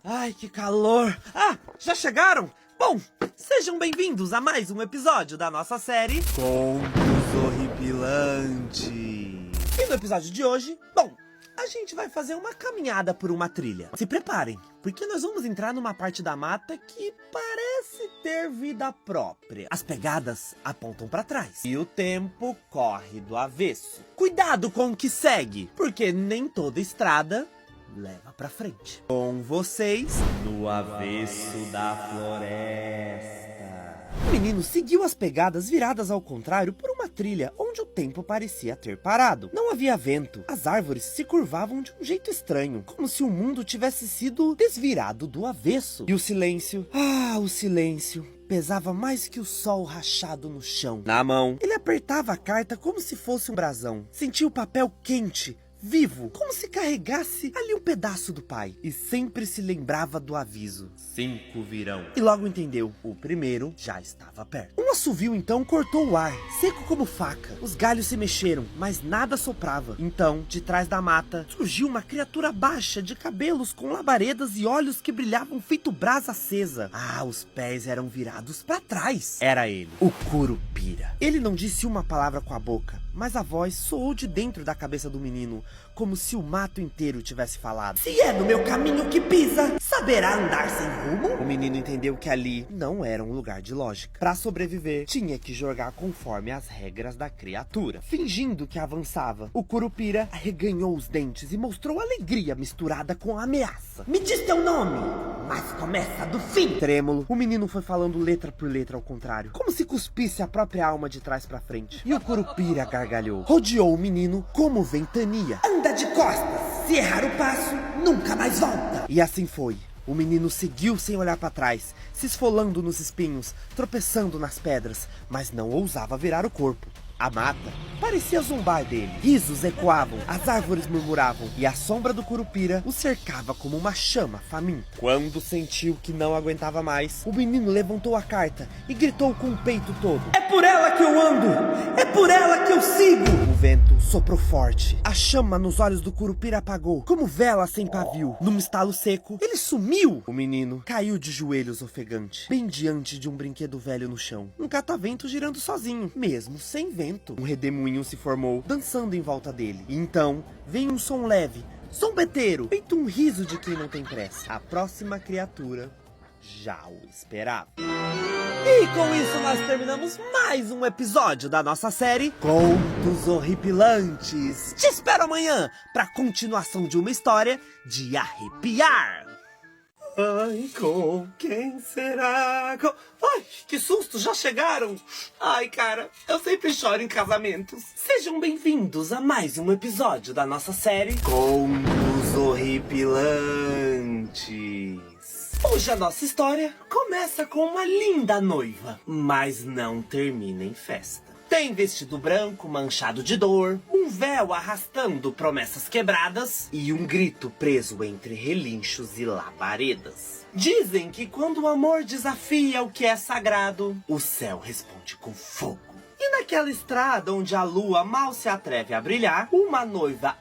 Ai, que calor! Ah, já chegaram? Bom, sejam bem-vindos a mais um episódio da nossa série Contos Horripilantes. E no episódio de hoje, a gente vai fazer uma caminhada por uma trilha. Se preparem, porque nós vamos entrar numa parte da mata que parece ter vida própria. As pegadas apontam para trás e o tempo corre do avesso. Cuidado com o que segue, porque nem toda estrada leva pra frente. Com vocês, no avesso da floresta. O menino seguiu as pegadas viradas ao contrário por uma trilha onde o tempo parecia ter parado. Não havia vento. As árvores se curvavam de um jeito estranho, como se o mundo tivesse sido desvirado do avesso. E o silêncio, o silêncio pesava mais que o sol rachado no chão. Na mão, ele apertava a carta como se fosse um brasão. Sentia o papel quente, vivo, como se carregasse ali um pedaço do pai. E sempre se lembrava do aviso: 5 virão. E logo entendeu, o primeiro já estava perto. Um assovio então cortou o ar, seco como faca. Os galhos se mexeram, mas nada soprava. Então, de trás da mata, surgiu uma criatura baixa, de cabelos com labaredas e olhos que brilhavam feito brasa acesa. Os pés eram virados para trás. Era ele, o Curupira. Ele não disse uma palavra com a boca, mas a voz soou de dentro da cabeça do menino, como se o mato inteiro tivesse falado. Se é no meu caminho que pisa, saberá andar sem rumo? O menino entendeu que ali não era um lugar de lógica. Para sobreviver, tinha que jogar conforme as regras da criatura. Fingindo que avançava, o Curupira arreganhou os dentes e mostrou alegria misturada com ameaça. Me diz teu nome, mas começa do fim. Trêmulo, o menino foi falando letra por letra ao contrário, como se cuspisse a própria alma de trás para frente. E o Curupira gargalhou. Rodeou o menino como ventania. Anda de costas, se errar o passo, nunca mais volta. E assim foi. O menino seguiu sem olhar para trás, se esfolando nos espinhos, tropeçando nas pedras, mas não ousava virar o corpo. A mata parecia zombar dele. Risos ecoavam, as árvores murmuravam, e a sombra do Curupira o cercava como uma chama faminta. Quando sentiu que não aguentava mais, o menino levantou a carta e gritou com o peito todo: é por ela que eu ando! É por ela que eu sigo! O vento soprou forte. A chama nos olhos do Curupira apagou, como vela sem pavio. Num estalo seco, ele sumiu! O menino caiu de joelhos ofegante, bem diante de um brinquedo velho no chão. Um catavento girando sozinho, mesmo sem vento. Um redemoinho se formou, dançando em volta dele. E então, veio um som leve, zombeteiro, feito um riso de quem não tem pressa. A próxima criatura já o esperava. E com isso nós terminamos mais um episódio da nossa série Contos Horripilantes. Te espero amanhã para a continuação de uma história de arrepiar. Ai, com quem será? Ai, que susto, já chegaram? Ai, cara, eu sempre choro em casamentos. Sejam bem-vindos a mais um episódio da nossa série Contos Horripilantes. Hoje a nossa história começa com uma linda noiva, mas não termina em festa. Tem vestido branco manchado de dor, um véu arrastando promessas quebradas e um grito preso entre relinchos e labaredas. Dizem que quando o amor desafia o que é sagrado, o céu responde com fogo. E naquela estrada onde a lua mal se atreve a brilhar, uma noiva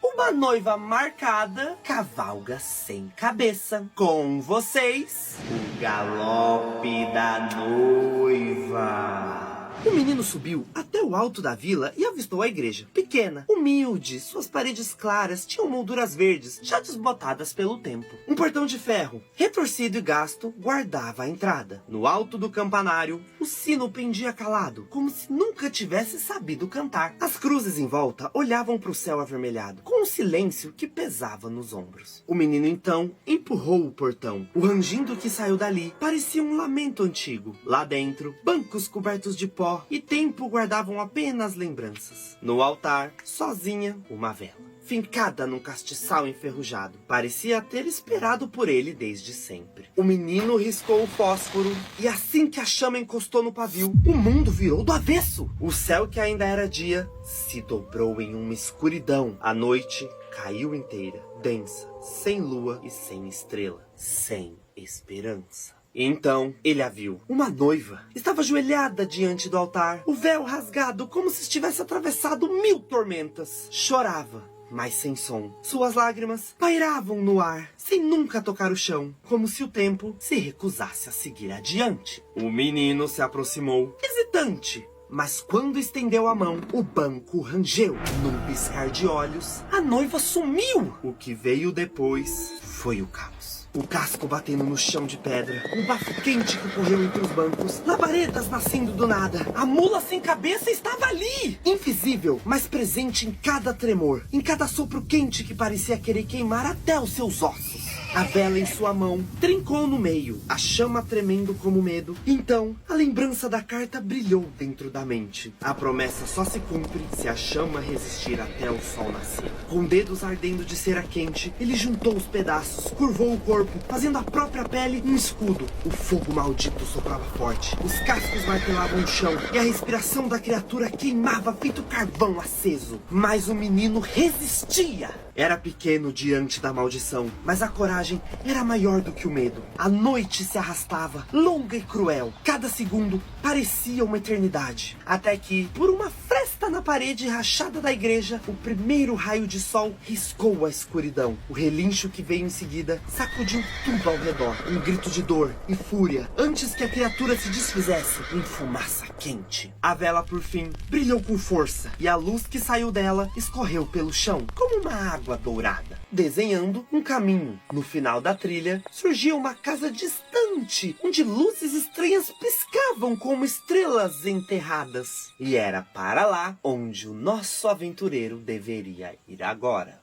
uma noiva marcada cavalga sem cabeça. Com vocês, o galope da noiva. O menino subiu até o alto da vila e avistou a igreja. Pequena, humilde, suas paredes claras tinham molduras verdes, já desbotadas pelo tempo. Um portão de ferro, retorcido e gasto, guardava a entrada. No alto do campanário, o sino pendia calado, como se nunca tivesse sabido cantar. As cruzes em volta olhavam para o céu avermelhado, com um silêncio que pesava nos ombros. O menino então empurrou o portão. O rangindo que saiu dali parecia um lamento antigo. Lá dentro, bancos cobertos de pó e tempo guardavam apenas lembranças. No altar, sozinha, uma vela, fincada num castiçal enferrujado. Parecia ter esperado por ele desde sempre. O menino riscou o fósforo e assim que a chama encostou no pavio, o mundo virou do avesso. O céu, que ainda era dia, se dobrou em uma escuridão. A noite caiu inteira, densa, sem lua e sem estrela, sem esperança. Então, ele a viu. Uma noiva. Estava ajoelhada diante do altar, o véu rasgado como se estivesse atravessado 1000 tormentas. Chorava, mas sem som. Suas lágrimas pairavam no ar, sem nunca tocar o chão, como se o tempo se recusasse a seguir adiante. O menino se aproximou, hesitante. Mas quando estendeu a mão, o banco rangeu. Num piscar de olhos, a noiva sumiu. O que veio depois foi o caos. O casco batendo no chão de pedra, um bafo quente que correu entre os bancos, labaredas nascendo do nada. A mula sem cabeça estava ali! Invisível, mas presente em cada tremor, em cada sopro quente que parecia querer queimar até os seus ossos. A vela em sua mão trincou no meio, a chama tremendo como medo. Então, a lembrança da carta brilhou dentro da mente. A promessa só se cumpre se a chama resistir até o sol nascer. Com dedos ardendo de cera quente, ele juntou os pedaços, curvou o corpo, fazendo a própria pele um escudo. O fogo maldito soprava forte, os cascos martelavam o chão e a respiração da criatura queimava feito carvão aceso. Mas o menino resistia. Era pequeno diante da maldição, mas a coragem era maior do que o medo. A noite se arrastava, longa e cruel. Cada segundo parecia uma eternidade. Até que, por uma fresta na parede rachada da igreja, o primeiro raio de sol riscou a escuridão. O relincho que veio em seguida sacudiu tudo ao redor. Um grito de dor e fúria, antes que a criatura se desfizesse em fumaça quente. A vela, por fim, brilhou com força, e a luz que saiu dela escorreu pelo chão, como uma água dourada, desenhando um caminho. No final da trilha, surgia uma casa distante, onde luzes estranhas piscavam como estrelas enterradas. E era para lá onde o nosso aventureiro deveria ir agora.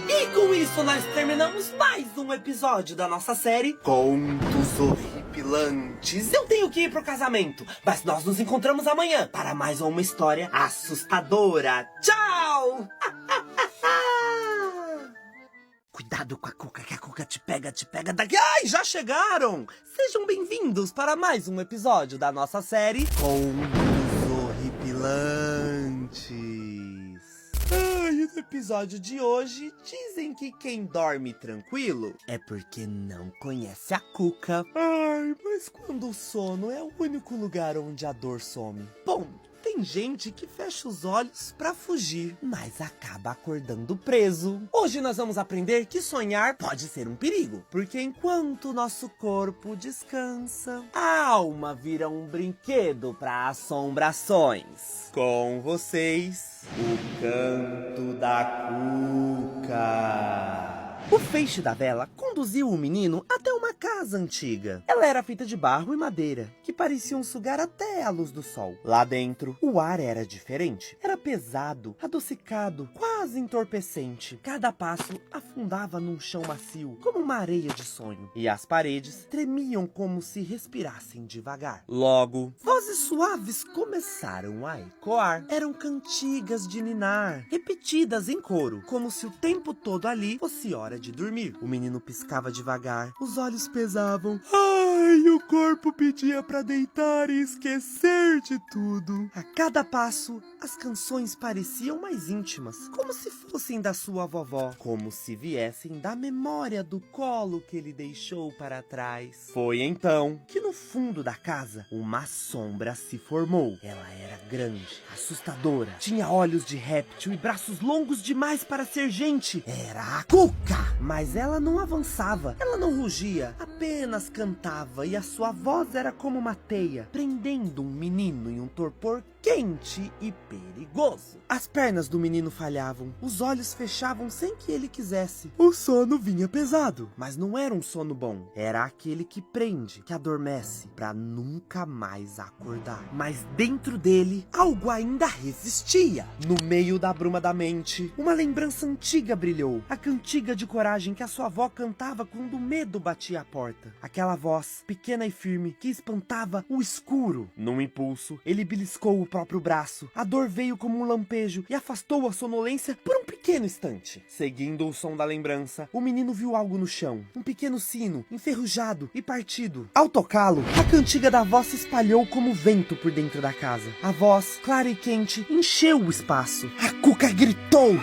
E com isso nós terminamos mais um episódio da nossa série Contos Horripilantes. Eu tenho que ir pro casamento, mas nós nos encontramos amanhã para mais uma história assustadora. Tchau! Cuidado com a Cuca, que a Cuca te pega daqui. Ai, já chegaram! Sejam bem-vindos para mais um episódio da nossa série Contos Horripilantes. Ai, no episódio de hoje, dizem que quem dorme tranquilo é porque não conhece a Cuca. Ai, mas quando o sono é o único lugar onde a dor some. Bom, tem gente que fecha os olhos pra fugir, mas acaba acordando preso. Hoje nós vamos aprender que sonhar pode ser um perigo, porque enquanto o nosso corpo descansa, a alma vira um brinquedo para assombrações. Com vocês, o Canto da Cuca. O feixe da vela conduziu o menino até uma casa antiga. Ela era feita de barro e madeira, que pareciam sugar até a luz do sol. Lá dentro, o ar era diferente. Era pesado, adocicado, quase entorpecente. Cada passo afundava num chão macio, como uma areia de sonho. E as paredes tremiam como se respirassem devagar. Logo, vozes suaves começaram a ecoar. Eram cantigas de ninar, repetidas em coro, como se o tempo todo ali fosse hora de dormir. O menino piscava devagar, os olhos pesavam. Ai, o corpo pedia pra deitar e esquecer de tudo. A cada passo, as canções pareciam mais íntimas, como se fossem da sua vovó, como se viessem da memória do colo que ele deixou para trás. Foi então que no fundo da casa, uma sombra se formou. Ela era grande, assustadora, tinha olhos de réptil e braços longos demais para ser gente. Era a Cuca! Mas ela não avançava, ela não rugia, apenas cantava, e a sua voz era como uma teia, prendendo um menino em um torpor quente e perigoso. As pernas do menino falhavam, os olhos fechavam sem que ele quisesse. O sono vinha pesado, mas não era um sono bom. Era aquele que prende, que adormece, pra nunca mais acordar. Mas dentro dele, algo ainda resistia. No meio da bruma da mente, uma lembrança antiga brilhou. A cantiga de coragem que a sua avó cantava quando o medo batia a porta. Aquela voz, pequena e firme, que espantava o escuro. Num impulso, ele beliscou o próprio braço. A dor veio como um lampejo e afastou a sonolência por um pequeno instante. Seguindo o som da lembrança, o menino viu algo no chão. Um pequeno sino, enferrujado e partido. Ao tocá-lo, a cantiga da voz se espalhou como vento por dentro da casa. A voz, clara e quente, encheu o espaço. A Cuca Cuca gritou.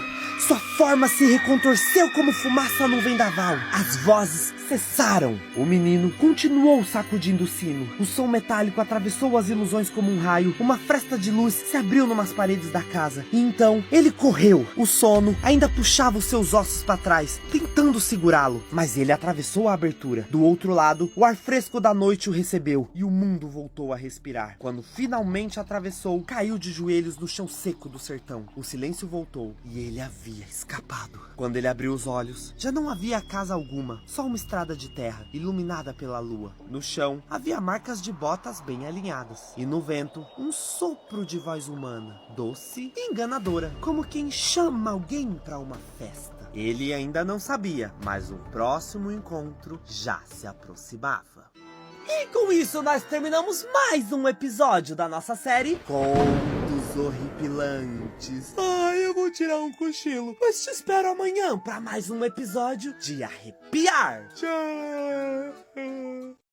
Sua forma se recontorceu como fumaça no vendaval. As vozes cessaram. O menino continuou sacudindo o sino. O som metálico atravessou as ilusões como um raio. Uma fresta de luz se abriu numas paredes da casa. E então ele correu. O sono ainda puxava os seus ossos para trás, tentando segurá-lo. Mas ele atravessou a abertura. Do outro lado, o ar fresco da noite o recebeu. E o mundo voltou a respirar. Quando finalmente atravessou, caiu de joelhos no chão seco do sertão. O silêncio voltou e ele havia escapado. Quando ele abriu os olhos, já não havia casa alguma, só uma estrada de terra, iluminada pela lua. No chão, havia marcas de botas bem alinhadas. E no vento, um sopro de voz humana, doce e enganadora, como quem chama alguém para uma festa. Ele ainda não sabia, mas o próximo encontro já se aproximava. E com isso nós terminamos mais um episódio da nossa série Contos Horripilantes. Ai, eu vou tirar um cochilo, mas te espero amanhã para mais um episódio de arrepiar. Tchau!